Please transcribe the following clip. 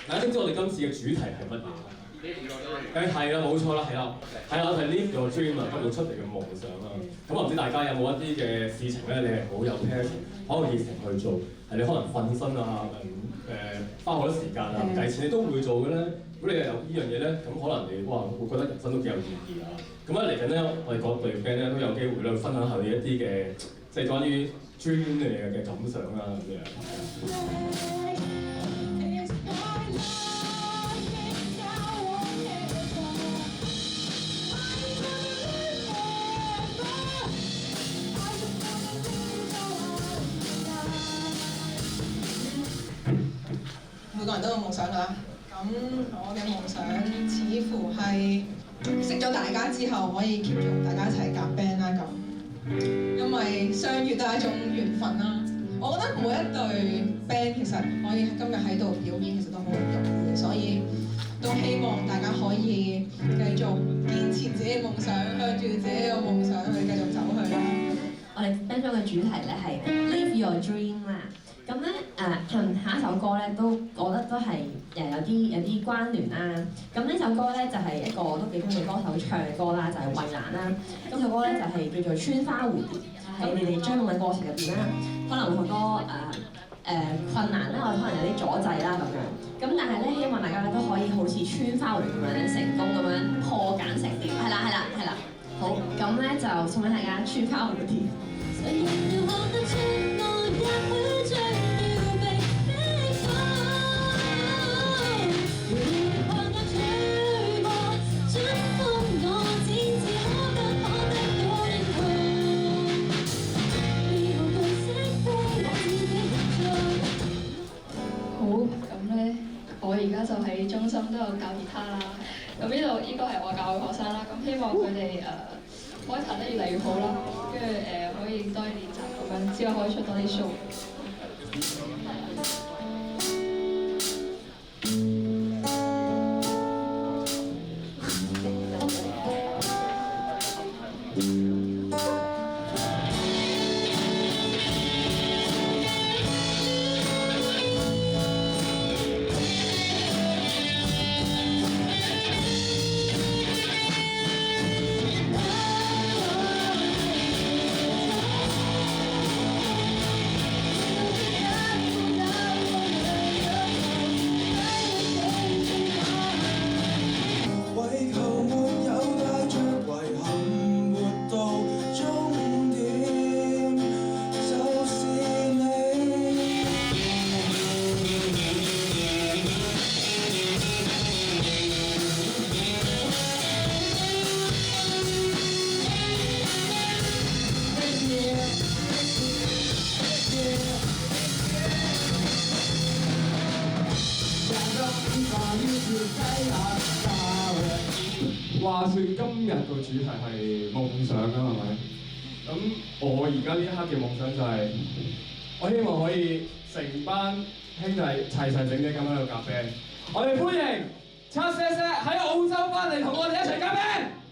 大家知唔知我哋今次嘅主題係乜嘢？係啦，冇錯啦，係啦，我係 Live Your Dream 啊，今日出嚟嘅夢想啊。咁我唔知大家有冇一啲嘅事情咧，你係好有 passion，好有熱誠去做，係你可能瞓身啊，花好多時間啊，唔計錢你都會做嘅咧。如果你係有呢樣嘢咧，咁可能你會覺得人生都幾有意義啊。咁嚟緊咧，我哋各隊 band 咧都有機會咧分享下你一啲嘅即係關於 dream 嘅感想啊咁樣。每個人都有夢想㗎，咁我嘅夢想似乎係識咗大家之後可以 keep 住大家一齊夾 band 啦咁，因為相遇都係一種緣分啦。我覺得每一隊 band 其實可以今日喺度表演，其實都好容易，所以都希望大家可以繼續堅持自己嘅夢想，向住自己嘅夢想去繼續走去啦。我哋 band 咗嘅主題咧係 Live Your Dream 啦。咁咧同下一首歌咧都，我覺得都係有啲關聯啦。咁呢首歌咧就係一個都幾中意歌手唱嘅歌啦，就係衛蘭啦。咁首歌咧就係叫做《穿花蝴蝶》，喺你哋追夢嘅過程入邊啦，可能好多困難啦，或者可能有啲阻滯啦咁樣。咁但係咧，希望大家咧都可以好似穿花蝴蝶咁樣咧，成功咁樣破繭成蝶。係啦。好，咁咧就送俾大家《穿花蝴蝶》。我而家就喺中心都有教吉他啦，咁呢個係我教嘅學生啦，咁希望佢哋可以彈得越嚟越好啦，跟住可以多啲練習咁樣，之後可以出多啲 show。話說今日個主題係夢想啊，係咪？咁我而家呢一刻嘅夢想就係，我希望可以成班兄弟齊齊整整咁喺度夾 band。我哋歡迎七姐姐喺澳洲翻嚟同我哋一齊夾 band。